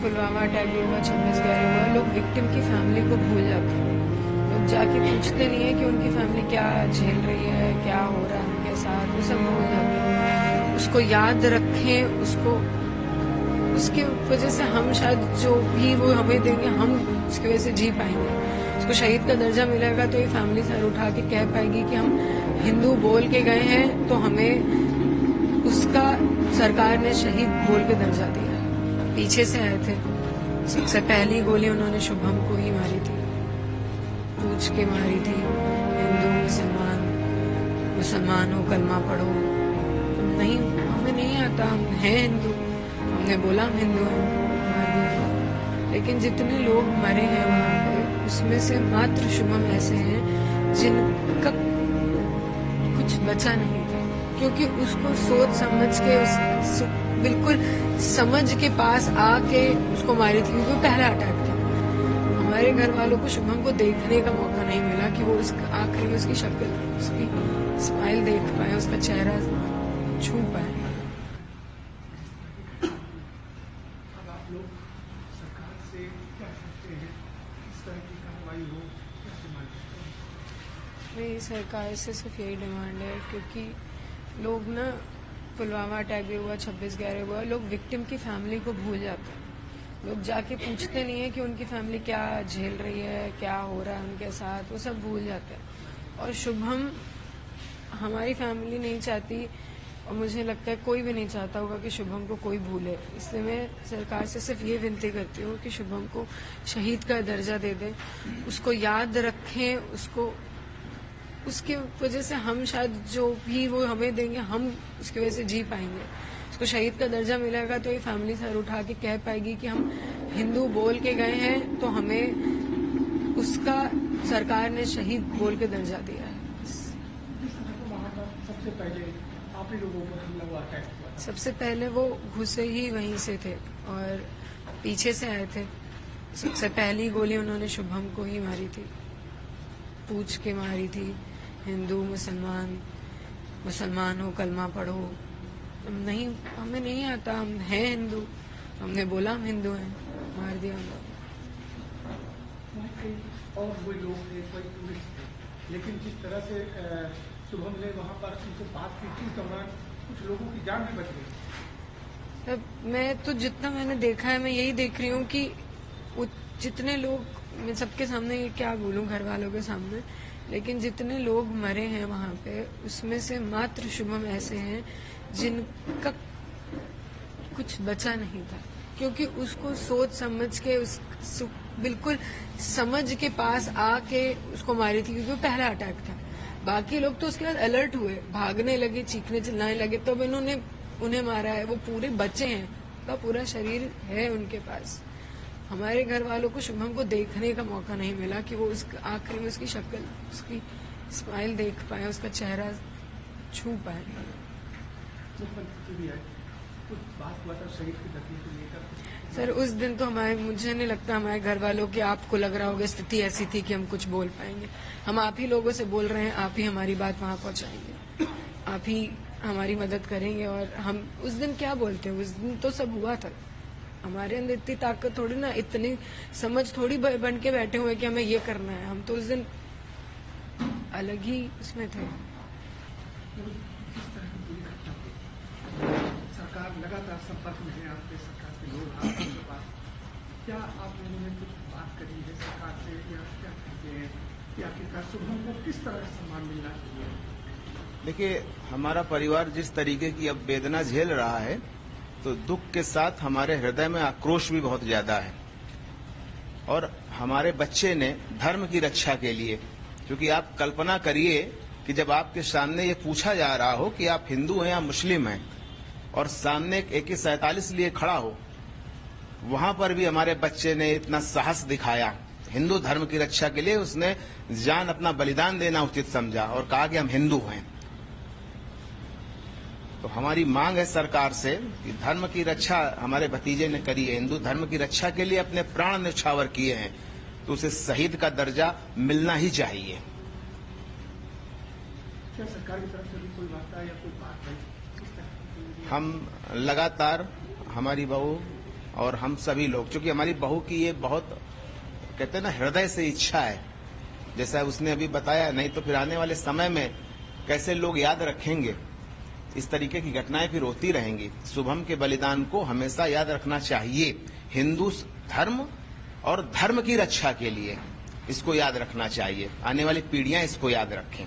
Pulwama attack भी हुआ, 26/11 हुआ, लोग विक्टिम की फैमिली को भूल जाते हैं। लोग जाके पूछते नहीं है कि उनकी फैमिली क्या झेल रही है, क्या हो रहा है उनके साथ, वो सब भूल जाते हैं। उसको याद रखें, उसको उसकी वजह से हम शायद जो भी वो हमें देंगे, हम उसकी वजह से जी पाएंगे। उसको शहीद का दर्जा मिलेगा तो ये फैमिली सर उठा के कह पाएगी कि हम हिंदू बोल के गए हैं तो हमें उसका सरकार ने शहीद बोल के दर्जा दिया। पीछे से आए थे, सबसे पहली गोली उन्होंने शुभम को ही मारी थी, पूछ के मारी थी। हिंदू मुसलमान हो, कलमा पढ़ो। नहीं, हमें नहीं आता, हम हैं हिंदू, हमने बोला हम हिंदू हैं, मार दिया। लेकिन जितने लोग मरे हैं वहां पे, उसमें से मात्र शुभम ऐसे हैं जिनका कुछ बचा नहीं था, क्योंकि उसको सोच समझ के बिल्कुल समझ के पास आके उसको मारी थी, क्योंकि पहला अटैक था। हमारे घर वालों को शुभम को देखने का मौका नहीं मिला कि वो आखिरी में उसकी शक्ल, उसकी स्माइल देख पाए, उसका चेहरा छू पाए। अब आप लोग सरकार से क्या चाहते हैं, किस तरह की कार्रवाई हो, क्या डिमांड करते हैं? मेरी सरकार से सिर्फ यही डिमांड है, क्योंकि लोग ना, पुलवामा अटैक भी हुआ, 26/11 हुआ, लोग विक्टिम की फैमिली को भूल जाते हैं। लोग जाके पूछते नहीं है कि उनकी फैमिली क्या झेल रही है, क्या हो रहा है उनके साथ, वो सब भूल जाते हैं। और शुभम, हमारी फैमिली नहीं चाहती, और मुझे लगता है कोई भी नहीं चाहता होगा कि शुभम को कोई भूले। इसलिए मैं सरकार से सिर्फ ये विनती करती हूँ कि शुभम को शहीद का दर्जा दे दें, उसको याद रखें, उसको उसकी वजह से हम शायद जो भी वो हमें देंगे, हम उसकी वजह से जी पाएंगे। उसको शहीद का दर्जा मिलेगा तो ये फैमिली सर उठा के कह पाएगी कि हम हिंदू बोल के गए हैं तो हमें उसका सरकार ने शहीद बोल के दर्जा दिया है। वहाँ पर सबसे पहले आप ही लोगों पर हमला हुआ, अटैक हुआ? सबसे पहले वो घुसे ही वहीं से थे और पीछे से आए थे। सबसे पहली गोली उन्होंने शुभम को ही मारी थी, पूछ के मारी थी। हिंदू मुसलमान हो, कलमा पढ़ो। नहीं, हमें नहीं आता, हम हैं हिंदू, हमने बोला हम हिंदू हैं, मार दिया हम। वहाँ के और कोई लोग थे, कोई टूरिस्ट थे, लेकिन जिस तरह से शुभम ने वहाँ पर उनसे बात की थी, इस दौरान कुछ लोगों की जान भी बच गई। अब मैं तो जितना मैंने देखा है, मैं यही देख रही हूँ कि जितने लोग, मैं सबके सामने ये क्या बोलूं, घर वालों के सामने, लेकिन जितने लोग मरे हैं वहां पे, उसमें से मात्र शुभम ऐसे हैं जिनका कुछ बचा नहीं था, क्योंकि उसको सोच समझ के, बिल्कुल समझ के पास आके उसको मारी थी, क्योंकि वो पहला अटैक था। बाकी लोग तो उसके बाद अलर्ट हुए, भागने लगे, चीखने चिल्लाने लगे, तब इन्होंने उन्हें मारा है। वो पूरे बच्चे हैं, उनका पूरा शरीर है उनके पास। हमारे घर वालों को शुभम को देखने का मौका नहीं मिला कि वो आखिरी में उसकी शक्ल, उसकी स्माइल देख पाए, उसका चेहरा छू पाए। कुछ बात हुआ था शहीद की धरती को लेकर? सर, उस दिन तो मुझे नहीं लगता हमारे घर वालों की, आपको लग रहा होगा स्थिति ऐसी थी कि हम कुछ बोल पाएंगे। हम आप ही लोगों से बोल रहे हैं, आप ही हमारी बात वहां पहुंचाएंगे, आप ही हमारी मदद करेंगे। और हम उस दिन क्या बोलते हैं, उस दिन तो सब हुआ था। हमारे अंदर इतनी ताकत थोड़ी ना, इतनी समझ थोड़ी बन के बैठे हुए कि हमें ये करना है। हम तो उस दिन अलग ही उसमें थे। सरकार लगातार संपर्क में है आपके, सरकार के लोग आपके पास, क्या आप लोगों ने कुछ बात करी है सरकार से, या क्या कहते हैं कि आखिरकार शुभम को किस तरह का सम्मान मिलना चाहिए? देखिए, हमारा परिवार जिस तरीके की अब वेदना झेल रहा है, तो दुख के साथ हमारे हृदय में आक्रोश भी बहुत ज्यादा है। और हमारे बच्चे ने धर्म की रक्षा के लिए, क्योंकि आप कल्पना करिए कि जब आपके सामने ये पूछा जा रहा हो कि आप हिंदू हैं या मुस्लिम हैं, और सामने एक AK-47 लिए खड़ा हो, वहां पर भी हमारे बच्चे ने इतना साहस दिखाया। हिंदू धर्म की रक्षा के लिए उसने जान, अपना बलिदान देना उचित समझा और कहा कि हम हिंदू हैं। तो हमारी मांग है सरकार से कि धर्म की रक्षा हमारे भतीजे ने करी है, हिंदू धर्म की रक्षा के लिए अपने प्राण न्यौछावर किए हैं, तो उसे शहीद का दर्जा मिलना ही चाहिए। क्या सरकार की तरफ से भी कोई वार्ता या कोई बात है? हम लगातार, हमारी बहू और हम सभी लोग, क्योंकि हमारी बहू की ये बहुत कहते हैं ना हृदय से इच्छा है, जैसा उसने अभी बताया, नहीं तो फिर आने वाले समय में कैसे लोग याद रखेंगे। इस तरीके की घटनाएं फिर होती रहेंगी। शुभम के बलिदान को हमेशा याद रखना चाहिए। हिंदू धर्म और धर्म की रक्षा के लिए इसको याद रखना चाहिए। आने वाली पीढ़ियां इसको याद रखें।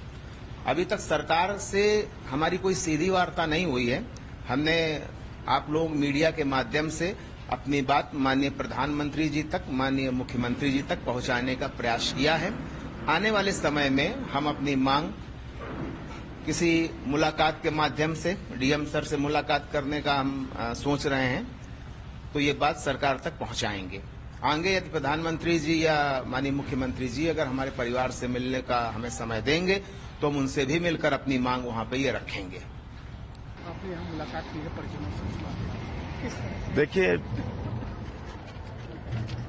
अभी तक सरकार से हमारी कोई सीधी वार्ता नहीं हुई है। हमने आप लोग मीडिया के माध्यम से अपनी बात माननीय प्रधानमंत्री जी तक, माननीय मुख्यमंत्री जी तक पहुंचाने का प्रयास किया है। आने वाले समय में हम अपनी मांग किसी मुलाकात के माध्यम से, डीएम सर से मुलाकात करने का हम सोच रहे हैं, तो ये बात सरकार तक पहुंचाएंगे। आगे यदि प्रधानमंत्री जी या माननीय मुख्यमंत्री जी अगर हमारे परिवार से मिलने का हमें समय देंगे तो हम उनसे भी मिलकर अपनी मांग वहां पे ये रखेंगे। आपने यहाँ मुलाकात की है परिजनों से, किस तरह? देखिए,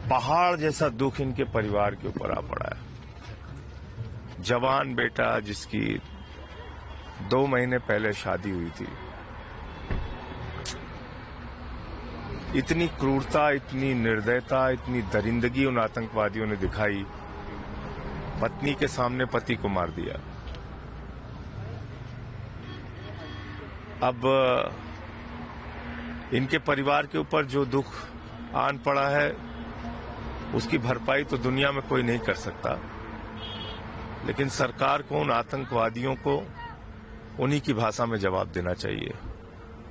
पहाड़ जैसा दुख इनके परिवार के ऊपर आ पड़ा है। जवान बेटा जिसकी 2 महीने पहले शादी हुई थी, इतनी क्रूरता, इतनी निर्दयता, इतनी दरिंदगी उन आतंकवादियों ने दिखाई। पत्नी के सामने पति को मार दिया। अब इनके परिवार के ऊपर जो दुख आन पड़ा है उसकी भरपाई तो दुनिया में कोई नहीं कर सकता, लेकिन सरकार को उन आतंकवादियों को उन्हीं की भाषा में जवाब देना चाहिए।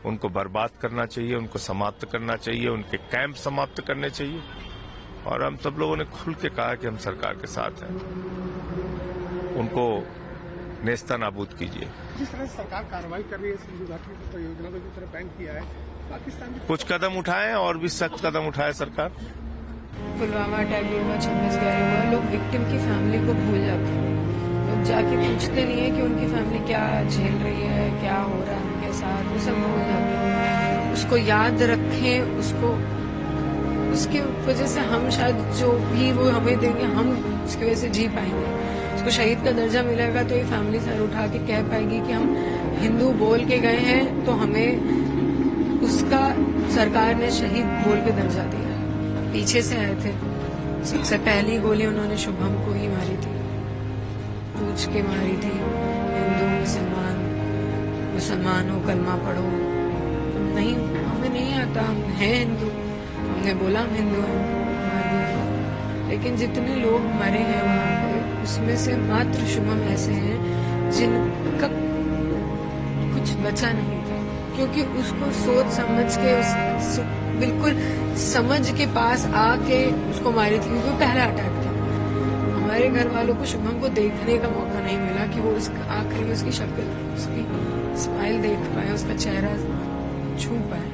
उनको बर्बाद करना चाहिए, उनको समाप्त करना चाहिए, उनके कैंप समाप्त करने चाहिए। और हम सब लोगों ने खुल के कहा कि हम सरकार के साथ हैं। उनको नेस्ता नाबूद कीजिए। जिस तरह सरकार कार्रवाई कर रही है सिंधु घाटी परियोजना को, जिस तरह बैन किया है, पाकिस्तान की कुछ कदम उठाए और भी सख्त कदम उठाए सरकार। पुलवामा अटैक भी हुआ, 26/11 हुआ, लोग विक्टिम की फैमिली को भूल जाते हैं। लोग जाके पूछते नहीं है कि उनकी फैमिली क्या झेल रही है, क्या हो रहा है उनके साथ, वो सब भूल जाते हैं। उसको याद रखें, उसको उसकी वजह से हम शायद जो भी वो हमें देंगे, हम उसकी वजह से जी पाएंगे। उसको शहीद का दर्जा मिलेगा तो ये फैमिली सर उठा के कह पाएगी कि हम हिंदू बोल के गए हैं तो हमें उसका सरकार ने शहीद बोल के दर्जा दिया। पीछे से आए थे, सबसे पहली गोली उन्होंने शुभम को ही मारी थी, पूछ के मारी थी। हिंदू मुसलमान हो, कलमा पढ़ो। नहीं, हमें नहीं आता, हम हैं हिंदू, हमने बोला हम हिंदू हैं। लेकिन जितने लोग मरे हैं वहाँ पे, उसमें से मात्र शुभम ऐसे हैं जिनका कुछ बचा नहीं था, क्योंकि उसको सोच समझ के बिल्कुल समझ के पास आके उसको मारी थी, क्योंकि पहला अटैक था। हमारे घर वालों को शुभम को देखने का मौका नहीं मिला कि वो आखिरी में उसकी शक्ल, उसकी स्माइल देख पाए, उसका चेहरा छू पाए।